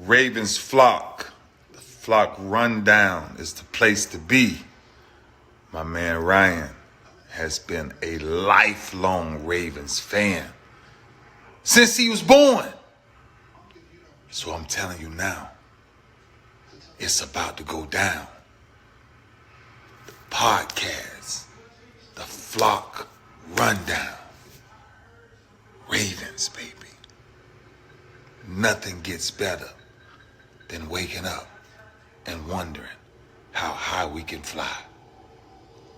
Ravens flock. The flock rundown is the place to be. My man Ryan has been a lifelong Ravens fan since he was born. So I'm telling you now, it's about to go down. The podcast, the flock rundown. Ravens, baby. Nothing gets better than waking up and wondering how high we can fly.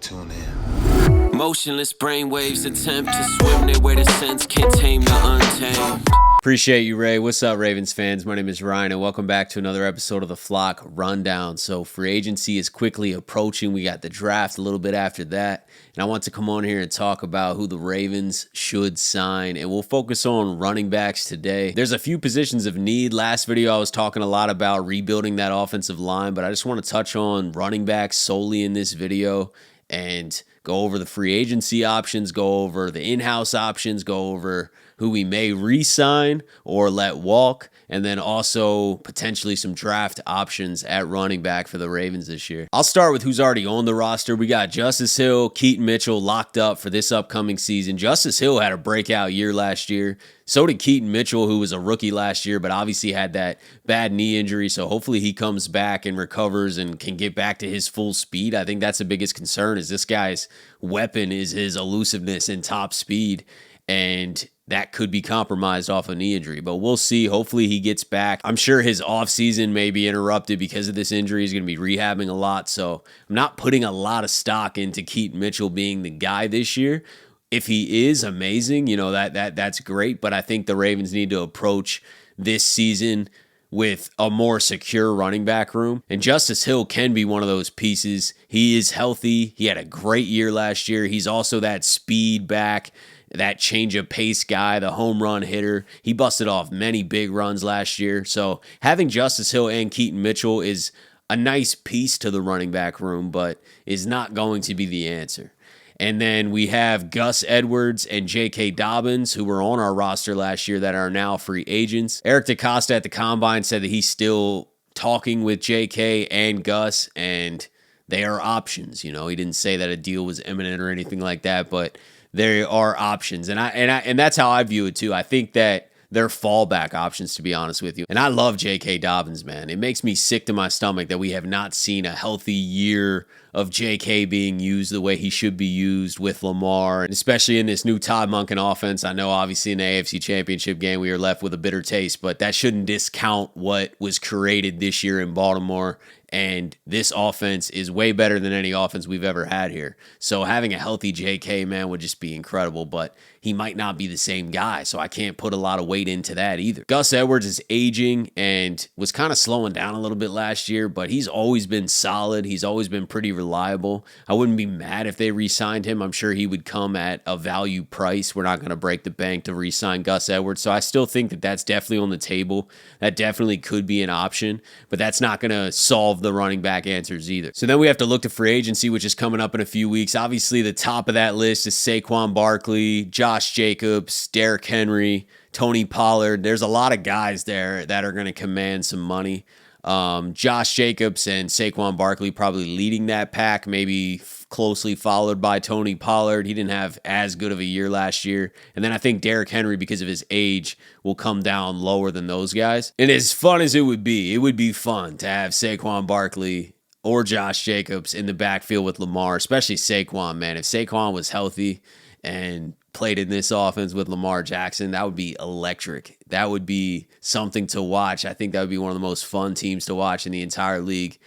Tune in. Motionless brainwaves attempt to swim their way to sense, can't tame the untamed. Appreciate you, Ray. What's up, Ravens fans? My name is Ryan, and welcome back to another episode of the Flock Rundown. So free agency is quickly approaching. We got the draft a little bit after that, and I want to come on here and talk about who the Ravens should sign, and we'll focus on running backs today. There's a few positions of need. Last video, I was talking a lot about rebuilding that offensive line, but I just want to touch on running backs solely in this video and go over the free agency options, go over the in-house options, go over who we may re-sign or let walk, and then also potentially some draft options at running back for the Ravens this year. I'll start with who's already on the roster. We got Justice Hill, Keaton Mitchell locked up for this upcoming season. Justice Hill had a breakout year last year. So did Keaton Mitchell, who was a rookie last year, but obviously had that bad knee injury. So hopefully he comes back and recovers and can get back to his full speed. I think that's the biggest concern, is this guy's weapon is his elusiveness and top speed. And that could be compromised off a knee injury, but we'll see. Hopefully he gets back. I'm sure his offseason may be interrupted because of this injury. He's going to be rehabbing a lot, so I'm not putting a lot of stock into Keaton Mitchell being the guy this year. If he is amazing, that's great, but I think the Ravens need to approach this season with a more secure running back room. And Justice Hill can be one of those pieces. He is healthy. He had a great year last year. He's also that speed back, that change of pace guy, the home run hitter. He busted off many big runs last year. So having Justice Hill and Keaton Mitchell is a nice piece to the running back room, but is not going to be the answer. And then we have Gus Edwards and J.K. Dobbins, who were on our roster last year that are now free agents. Eric DeCosta at the Combine said that he's still talking with J.K. and Gus, and they are options. He didn't say that a deal was imminent or anything like that, but there are options. And that's how I view it too. I think that they're fallback options, to be honest with you. And I love J.K. Dobbins, man. It makes me sick to my stomach that we have not seen a healthy year of J.K. being used the way he should be used with Lamar, and especially in this new Todd Monken offense. I know obviously in the AFC Championship game we are left with a bitter taste, but that shouldn't discount what was created this year in Baltimore. And this offense is way better than any offense we've ever had here. So having a healthy J.K., man, would just be incredible. But he might not be the same guy, so I can't put a lot of weight into that either. Gus Edwards is aging and was kind of slowing down a little bit last year, but he's always been solid. He's always been pretty reliable. I wouldn't be mad if they re-signed him. I'm sure he would come at a value price. We're not going to break the bank to re-sign Gus Edwards. So I still think that that's definitely on the table. That definitely could be an option, but that's not going to solve the running back answers either. So then we have to look to free agency, which is coming up in a few weeks. Obviously, the top of that list is Saquon Barkley, Josh Jacobs, Derrick Henry, Tony Pollard. There's a lot of guys there that are going to command some money. Josh Jacobs and Saquon Barkley probably leading that pack, maybe closely followed by Tony Pollard. He didn't have as good of a year last year. And then I think Derrick Henry, because of his age, will come down lower than those guys. And as fun as it would be fun to have Saquon Barkley or Josh Jacobs in the backfield with Lamar, especially Saquon, man. If Saquon was healthy and played in this offense with Lamar Jackson, that would be electric. That would be something to watch. I think that would be one of the most fun teams to watch in the entire league.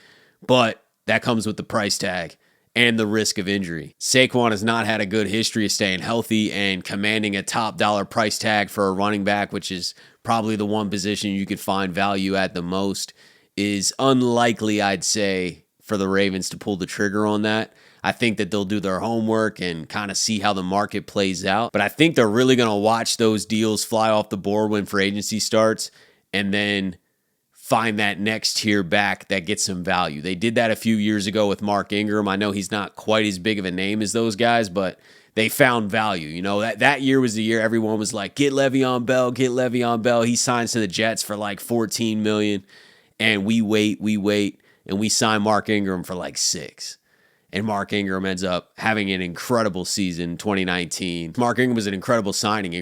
But that comes with the price tag and the risk of injury. Saquon has not had a good history of staying healthy and commanding a top dollar price tag for a running back, which is probably the one position you could find value at the most, is unlikely, I'd say, for the Ravens to pull the trigger on that. I think that they'll do their homework and kind of see how the market plays out. But I think they're really going to watch those deals fly off the board when free agency starts and then find that next tier back that gets some value. They did that a few years ago with Mark Ingram. I know he's not quite as big of a name as those guys, but they found value. You know, that year was the year everyone was like, get Le'Veon Bell, get Le'Veon Bell. He signs to the Jets for like $14 million. And we wait, and we sign Mark Ingram for like 6. And Mark Ingram ends up having an incredible season 2019. Mark Ingram was an incredible signing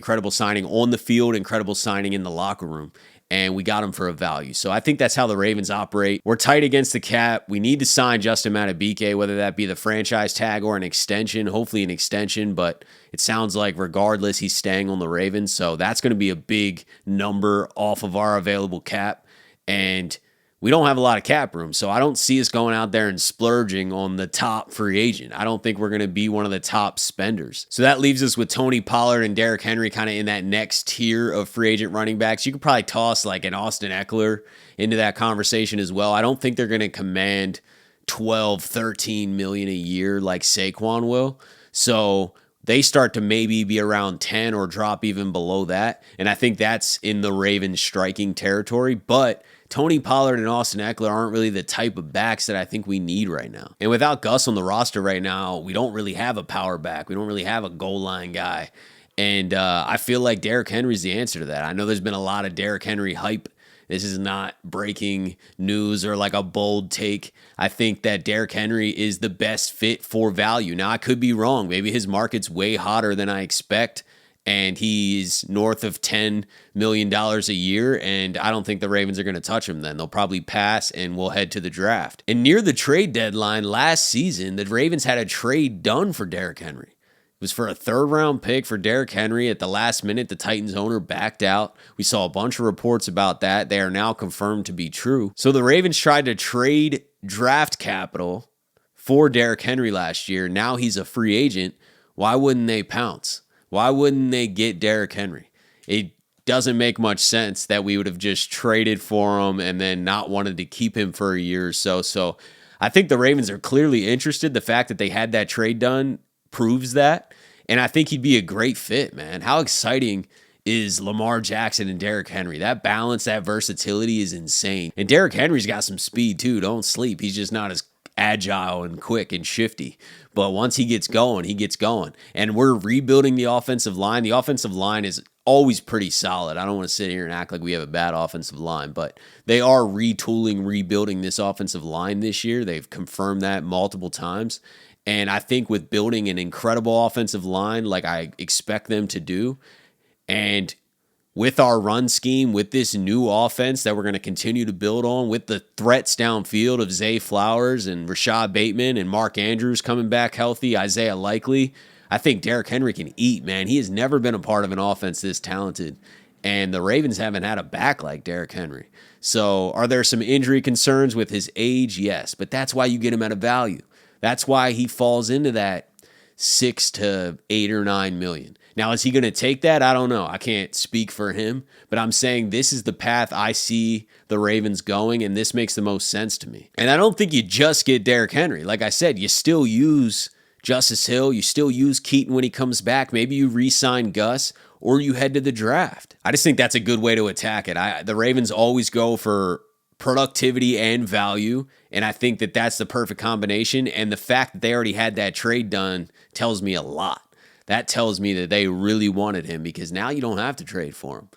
on the field, incredible signing in the locker room. And we got him for a value. So I think that's how the Ravens operate. We're tight against the cap. We need to sign Justin Madubuike, whether that be the franchise tag or an extension, hopefully an extension. But it sounds like regardless, he's staying on the Ravens. So that's going to be a big number off of our available cap. And we don't have a lot of cap room, so I don't see us going out there and splurging on the top free agent. I don't think we're going to be one of the top spenders. So that leaves us with Tony Pollard and Derrick Henry kind of in that next tier of free agent running backs. You could probably toss like an Austin Eckler into that conversation as well. I don't think they're going to command 12, 13 million a year like Saquon will. So they start to maybe be around 10 or drop even below that. And I think that's in the Ravens striking territory. But Tony Pollard and Austin Eckler aren't really the type of backs that I think we need right now. And without Gus on the roster right now, we don't really have a power back. We don't really have a goal line guy. And I feel like Derrick Henry's the answer to that. I know there's been a lot of Derrick Henry hype. This is not breaking news or like a bold take. I think that Derrick Henry is the best fit for value. Now, I could be wrong. Maybe his market's way hotter than I expect, and he's north of $10 million a year, and I don't think the Ravens are going to touch him then. They'll probably pass, and we'll head to the draft. And near the trade deadline last season, the Ravens had a trade done for Derrick Henry. It was for a third-round pick for Derrick Henry. At the last minute, the Titans owner backed out. We saw a bunch of reports about that. They are now confirmed to be true. So the Ravens tried to trade draft capital for Derrick Henry last year. Now he's a free agent. Why wouldn't they pounce? Why wouldn't they get Derrick Henry? It doesn't make much sense that we would have just traded for him and then not wanted to keep him for a year or so. So I think the Ravens are clearly interested. The fact that they had that trade done proves that. And I think he'd be a great fit, man. How exciting is Lamar Jackson and Derrick Henry? That balance, that versatility is insane. And Derrick Henry's got some speed too. Don't sleep. He's just not as agile and quick and shifty. But once he gets going, he gets going. And we're rebuilding the offensive line. The offensive line is always pretty solid. I don't want to sit here and act like we have a bad offensive line, but they are retooling, rebuilding this offensive line this year. They've confirmed that multiple times. And I think with building an incredible offensive line like I expect them to do, and with our run scheme, with this new offense that we're going to continue to build on, with the threats downfield of Zay Flowers and Rashad Bateman and Mark Andrews coming back healthy, Isaiah Likely, I think Derrick Henry can eat, man. He has never been a part of an offense this talented, and the Ravens haven't had a back like Derrick Henry. So are there some injury concerns with his age? Yes, but that's why you get him at a value. That's why he falls into that 6 to 8 or 9 million. Now, is he going to take that? I don't know. I can't speak for him, but I'm saying this is the path I see the Ravens going, and this makes the most sense to me. And I don't think you just get Derrick Henry. Like I said, you still use Justice Hill. You still use Keaton when he comes back. Maybe you re-sign Gus, or you head to the draft. I just think that's a good way to attack it. The Ravens always go for productivity and value, and I think that that's the perfect combination. And the fact that they already had that trade done tells me a lot. That tells me that they really wanted him, because now you don't have to trade for him.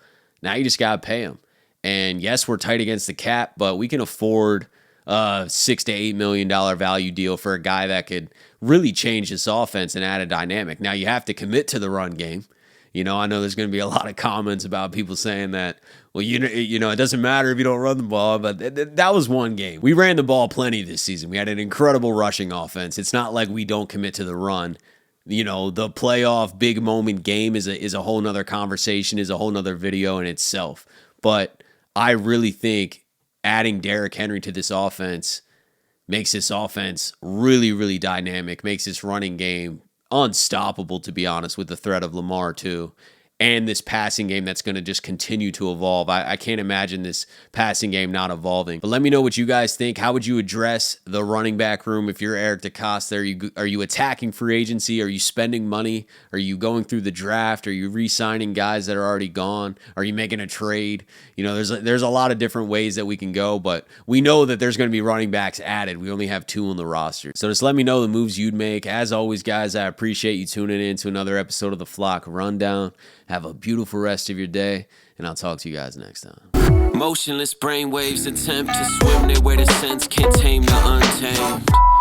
Now you just got to pay him. And yes, we're tight against the cap, but we can afford a $6 to $8 million value deal for a guy that could really change this offense and add a dynamic. Now you have to commit to the run game. You know, I know there's going to be a lot of comments about people saying that, well, you know, it doesn't matter if you don't run the ball, but that was one game. We ran the ball plenty this season. We had an incredible rushing offense. It's not like we don't commit to the run. You know, the playoff big moment game is a whole nother conversation, is a whole nother video in itself. But I really think adding Derrick Henry to this offense makes this offense really, really dynamic, makes this running game unstoppable, to be honest, with the threat of Lamar too. and this passing game that's going to just continue to evolve. I can't imagine this passing game not evolving. But let me know what you guys think. How would you address the running back room if you're Eric DeCosta? Are you attacking free agency? Are you spending money? Are you going through the draft? Are you re-signing guys that are already gone? Are you making a trade? You know, there's a lot of different ways that we can go, but we know that there's going to be running backs added. We only have 2 on the roster. So just let me know the moves you'd make. As always, guys, I appreciate you tuning in to another episode of the Flock Rundown. Have a beautiful rest of your day, and I'll talk to you guys next time. Motionless brainwaves attempt to swim there where the sense can't tame